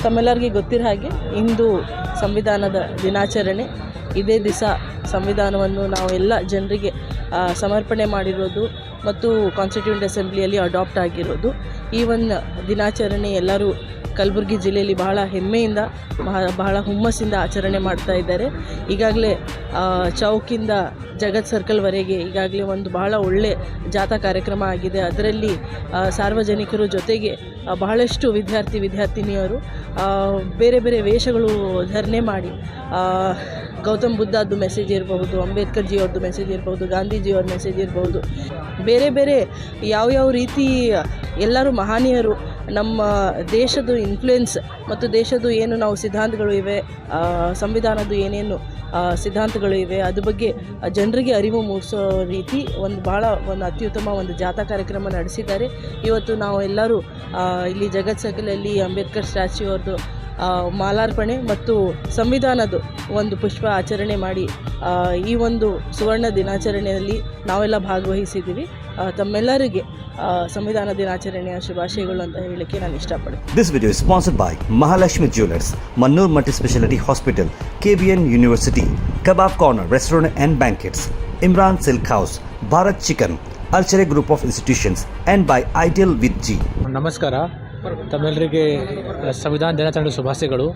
ತಮ್ಮೆಲ್ಲರಿಗೆ ಗೊತ್ತಿರೋ ಹಾಗೆ ಇಂದು ಸಂವಿಧಾನದ ದಿನಾಚರಣೆ. ಇದೇ ದಿವಸ ಸಂವಿಧಾನವನ್ನು ನಾವು ಎಲ್ಲ ಜನರಿಗೆ ಸಮರ್ಪಣೆ ಮಾಡಿರೋದು ಮತ್ತು ಕಾನ್ಸ್ಟಿಟ್ಯೂಂಟ್ ಅಸೆಂಬ್ಲಿಯಲ್ಲಿ ಅಡಾಪ್ಟ್ ಆಗಿರೋದು. ಈ ಒಂದು ದಿನಾಚರಣೆ ಎಲ್ಲರೂ ಕಲಬುರಗಿ ಜಿಲ್ಲೆಯಲ್ಲಿ ಬಹಳ ಹೆಮ್ಮೆಯಿಂದ ಬಹಳ ಹುಮ್ಮಸ್ಸಿಂದ ಆಚರಣೆ ಮಾಡ್ತಾ ಇದ್ದಾರೆ. ಈಗಾಗಲೇ ಚೌಕಿಂದ ಜಗತ್ ಸರ್ಕಲ್ವರೆಗೆ ಈಗಾಗಲೇ ಒಂದು ಬಹಳ ಒಳ್ಳೆಯ ಜಾಥಾ ಕಾರ್ಯಕ್ರಮ ಆಗಿದೆ. ಅದರಲ್ಲಿ ಸಾರ್ವಜನಿಕರು ಜೊತೆಗೆ ಬಹಳಷ್ಟು ವಿದ್ಯಾರ್ಥಿನಿಯರು ಬೇರೆ ಬೇರೆ ವೇಷಗಳು ಧರಣೆ ಮಾಡಿ ಗೌತಮ್ ಬುದ್ಧದ್ದು ಮೆಸೇಜ್ ಇರಬಹುದು, ಅಂಬೇಡ್ಕರ್ ಜಿಯವ್ರದ್ದು ಮೆಸೇಜ್ ಇರ್ಬೋದು, ಗಾಂಧೀಜಿಯವ್ರ ಮೆಸೇಜ್ ಇರ್ಬೋದು, ಬೇರೆ ಬೇರೆ ಯಾವ್ಯಾವ ರೀತಿ ಎಲ್ಲರೂ ಮಹನೀಯರು ನಮ್ಮ ದೇಶದ ಇನ್ಫ್ಲುಯೆನ್ಸ್ ಮತ್ತು ದೇಶದ ಏನು ನಾವು ಸಿದ್ಧಾಂತಗಳು ಇವೆ, ಸಂವಿಧಾನದ ಏನೇನು ಸಿದ್ಧಾಂತಗಳು ಇವೆ ಅದ್ರ ಬಗ್ಗೆ ಜನರಿಗೆ ಅರಿವು ಮೂಡಿಸೋ ರೀತಿ ಬಹಳ ಅತ್ಯುತ್ತಮ ಜಾಥಾ ಕಾರ್ಯಕ್ರಮ ನಡೆಸಿದ್ದಾರೆ. ಇವತ್ತು ನಾವು ಎಲ್ಲರೂ ಇಲ್ಲಿ ಜಗತ್ ಸರ್ಕಲಲ್ಲಿ ಅಂಬೇಡ್ಕರ್ ಸ್ಟ್ಯಾಚ್ಯೂ ಅವ್ರದ್ದು ಮಾಲಾರ್ಪಣೆ ಮತ್ತು ಸಂವಿಧಾನದ ಪುಷ್ಪ ಆಚರಣೆ ಮಾಡಿ ಈ ಸುವರ್ಣ ದಿನಾಚರಣೆಯಲ್ಲಿ ನಾವೆಲ್ಲ ಭಾಗವಹಿಸಿದ್ದೀವಿ. ತಮ್ಮೆಲ್ಲರಿಗೆ ಸಂವಿಧಾನ ದಿನಾಚರಣೆಯ ಶುಭಾಶಯಗಳು ಅಂತ ಹೇಳಲಿಕ್ಕೆ ನಾನು ಇಷ್ಟಪಡ್ತೀನಿ. This video is sponsored by Mahalakshmi Jewelers, Mannur Multi-Speciality Hospital, KBN University, Kebab Corner Restaurant and Banquets, Imran Silk House, Bharat Chicken, Alchere Group of Institutions, and by Ideal with G. ನಮಸ್ಕಾರ. ತಮ್ಮೆಲ್ಲರಿಗೆ ಸಂವಿಧಾನ ದಿನಾಚರಣೆ ಶುಭಾಶಯಗಳು.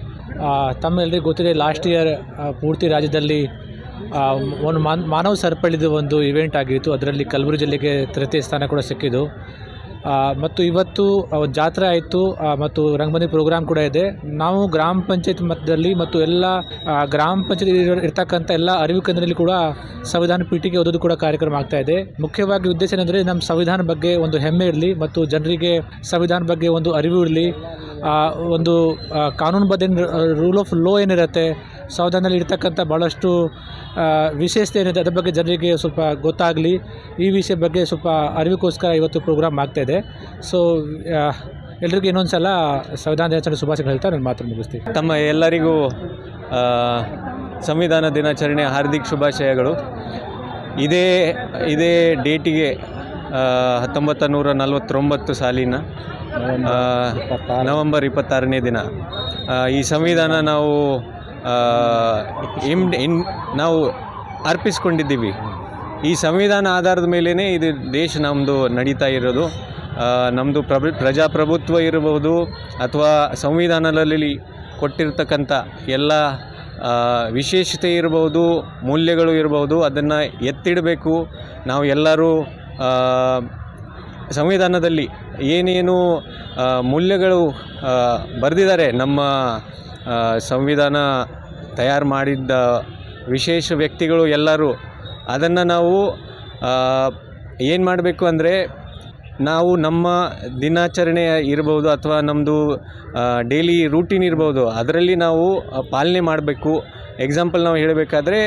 ತಮ್ಮೆಲ್ಲರಿಗೂ ಗೊತ್ತಿದೆ, last year ಪೂರ್ತಿ ರಾಜ್ಯದಲ್ಲಿ ಒಂದು ಮಾನವ ಸರಪಳಿದು ಇವೆಂಟ್ ಆಗಿತ್ತು. ಅದರಲ್ಲಿ ಕಲಬುರಗಿ ಜಿಲ್ಲೆಗೆ ತೃತೀಯ ಸ್ಥಾನ ಕೂಡ ಸಿಕ್ಕಿದ್ದು. ಮತ್ತು ಇವತ್ತು ಜಾತ್ರೆ ಆಯಿತು ಮತ್ತು ರಂಗಮಂದಿರ ಪ್ರೋಗ್ರಾಮ್ ಕೂಡ ಇದೆ. ನಾವು ಗ್ರಾಮ ಪಂಚಾಯತ್ ಮಟ್ಟದಲ್ಲಿ ಮತ್ತು ಎಲ್ಲ ಗ್ರಾಮ ಪಂಚಾಯತ್ ಇರ್ತಕ್ಕಂಥ ಎಲ್ಲ ಅರಿವು ಕೇಂದ್ರದಲ್ಲಿ ಕೂಡ ಸಂವಿಧಾನ ಪೀಠಿಗೆ ಓದೋದು ಕೂಡ ಕಾರ್ಯಕ್ರಮ ಆಗ್ತಾ ಇದೆ. ಮುಖ್ಯವಾಗಿ ಉದ್ದೇಶ ಏನಂದರೆ ನಮ್ಮ ಸಂವಿಧಾನ ಬಗ್ಗೆ ಹೆಮ್ಮೆ ಇರಲಿ ಮತ್ತು ಜನರಿಗೆ ಸಂವಿಧಾನ ಬಗ್ಗೆ ಅರಿವು ಇರಲಿ. ಕಾನೂನುಬದ್ಧ ರೂಲ್ ಆಫ್ ಲೋ ಏನಿರುತ್ತೆ, ಸಂವಿಧಾನದಲ್ಲಿ ಇರ್ತಕ್ಕಂಥ ಭಾಳಷ್ಟು ವಿಶೇಷತೆ ಏನಿದೆ ಅದ್ರ ಬಗ್ಗೆ ಜನರಿಗೆ ಸ್ವಲ್ಪ ಗೊತ್ತಾಗಲಿ. ಈ ವಿಷಯ ಬಗ್ಗೆ ಸ್ವಲ್ಪ ಅರಿವಿಗೋಸ್ಕರ ಇವತ್ತು ಪ್ರೋಗ್ರಾಮ್ ಆಗ್ತಾಯಿದೆ. ಸೊ ಎಲ್ರಿಗೂ ಇನ್ನೊಂದು ಸಲ ಸಂವಿಧಾನ ದಿನಾಚರಣೆ ಶುಭಾಶಯಗಳು ಹೇಳ್ತಾ ನಾನು ಮಾತು ಮುಗಿಸ್ತೀನಿ. ತಮ್ಮ ಎಲ್ಲರಿಗೂ ಸಂವಿಧಾನ ದಿನಾಚರಣೆ ಹಾರ್ದಿಕ ಶುಭಾಶಯಗಳು. ಇದೇ ಡೇಟಿಗೆ 1949 ಸಾಲಿನ ನವೆಂಬರ್ 26ನೇ ದಿನ ಈ ಸಂವಿಧಾನ ನಾವು ಅರ್ಪಿಸ್ಕೊಂಡಿದ್ದೀವಿ. ಈ ಸಂವಿಧಾನ ಆಧಾರದ ಮೇಲೇ ಇದು ದೇಶ ನಮ್ಮದು ನಡೀತಾ ಇರೋದು. ನಮ್ಮದು ಪ್ರಜಾಪ್ರಭುತ್ವ ಇರಬಹುದು ಅಥವಾ ಸಂವಿಧಾನದಲ್ಲಿ ಕೊಟ್ಟಿರ್ತಕ್ಕಂಥ ಎಲ್ಲ ವಿಶೇಷತೆ ಇರಬಹುದು, ಮೌಲ್ಯಗಳು ಇರಬಹುದು, ಅದನ್ನು ಎತ್ತಿಡಬೇಕು. ನಾವು ಎಲ್ಲರೂ ಸಂವಿಧಾನದಲ್ಲಿ ಏನೇನು ಮೌಲ್ಯಗಳು ಬರೆದಿದ್ದಾರೆ, ನಮ್ಮ ಸಂವಿಧಾನ ತಯಾರು ಮಾಡಿದ್ದ ವಿಶೇಷ ವ್ಯಕ್ತಿಗಳು ಎಲ್ಲರೂ, ಅದನ್ನು ನಾವು ಏನು ಮಾಡಬೇಕು ಅಂದರೆ, ನಾವು ನಮ್ಮ ದಿನಾಚರಣೆ ಇರ್ಬೋದು ಅಥವಾ ನಮ್ಮದು ಡೈಲಿ ರೂಟೀನ್ ಇರ್ಬೋದು, ಅದರಲ್ಲಿ ನಾವು ಪಾಲನೆ ಮಾಡಬೇಕು. ಎಕ್ಸಾಂಪಲ್ ನಾವು ಹೇಳಬೇಕಾದ್ರೆ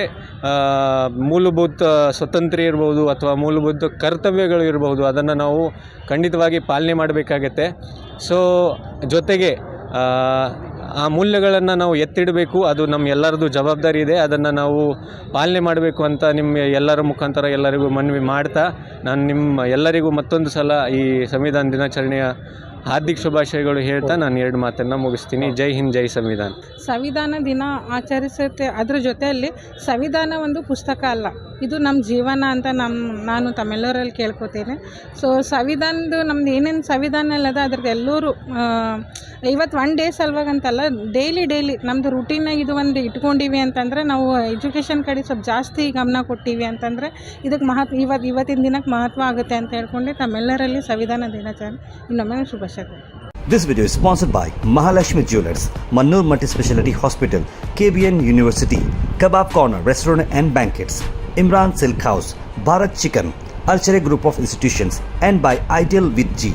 ಮೂಲಭೂತ ಸ್ವಾತಂತ್ರ್ಯ ಇರ್ಬೋದು ಅಥವಾ ಮೂಲಭೂತ ಕರ್ತವ್ಯಗಳು ಇರಬಹುದು, ಅದನ್ನು ನಾವು ಖಂಡಿತವಾಗಿ ಪಾಲನೆ ಮಾಡಬೇಕಾಗತ್ತೆ. ಸೊ ಜೊತೆಗೆ ಆ ಮೌಲ್ಯಗಳನ್ನು ನಾವು ಎತ್ತಿಡಬೇಕು. ಅದು ನಮ್ಮ ಎಲ್ಲರದ್ದು ಜವಾಬ್ದಾರಿ ಇದೆ. ಅದನ್ನು ನಾವು ಪಾಲನೆ ಮಾಡಬೇಕು ಅಂತ ನಿಮ್ಮ ಎಲ್ಲರ ಮುಖಾಂತರ ಎಲ್ಲರಿಗೂ ಮನವಿ ಮಾಡ್ತಾ ನಾನು ನಿಮ್ಮ ಎಲ್ಲರಿಗೂ ಮತ್ತೊಂದು ಸಲ ಈ ಸಂವಿಧಾನ ದಿನಾಚರಣೆಯ ಹಾರ್ದಿಕ ಶುಭಾಶಯಗಳು ಹೇಳ್ತಾ ನಾನು 2 ಮಾತನ್ನು ಮುಗಿಸ್ತೀನಿ. ಜೈ ಹಿಂದ್, ಜೈ ಸಂವಿಧಾನ. ಸಂವಿಧಾನ ದಿನ ಆಚರಿಸುತ್ತೆ. ಅದರ ಜೊತೆಯಲ್ಲಿ ಸಂವಿಧಾನ ಒಂದು ಪುಸ್ತಕ ಅಲ್ಲ, ಇದು ನಮ್ಮ ಜೀವನ ಅಂತ ನಾನು ತಮ್ಮೆಲ್ಲರಲ್ಲಿ ಕೇಳ್ಕೊತೀನಿ. ಸೊ ಸಂವಿಧಾನದ ನಮ್ದು ಏನೇನು ಸಂವಿಧಾನ ಅಲ್ಲದ ಅದ್ರದ್ದು ಎಲ್ಲರೂ ಇವತ್ತು 1 ಡೇ ಸಲುವಾಗಂತಲ್ಲ, ಡೈಲಿ ನಮ್ಮದು ರೂಟೀನಾಗಿ ಇದು ಇಟ್ಕೊಂಡಿವಿ ಅಂತಂದರೆ, ನಾವು ಎಜುಕೇಷನ್ ಕಡೆ ಸ್ವಲ್ಪ ಜಾಸ್ತಿ ಗಮನ ಕೊಟ್ಟಿವಿ ಅಂತಂದರೆ ಇದಕ್ಕೆ ಇವತ್ತಿನ ದಿನಕ್ಕೆ ಮಹತ್ವ ಆಗುತ್ತೆ ಅಂತ ಹೇಳ್ಕೊಂಡು ತಮ್ಮೆಲ್ಲರಲ್ಲಿ ಸಂವಿಧಾನ ದಿನಾಚರಣೆ ಇನ್ನೊಮ್ಮೆ ಶುಭಾಶಯಗಳು. This video is sponsored by Mahalakshmi Jewelers, Mannur Multi-Speciality Hospital, KBN University, Kebab Corner Restaurant and Banquets, Imran Silk House, Bharat Chicken, Alchere Group of Institutions, and by Ideal with G.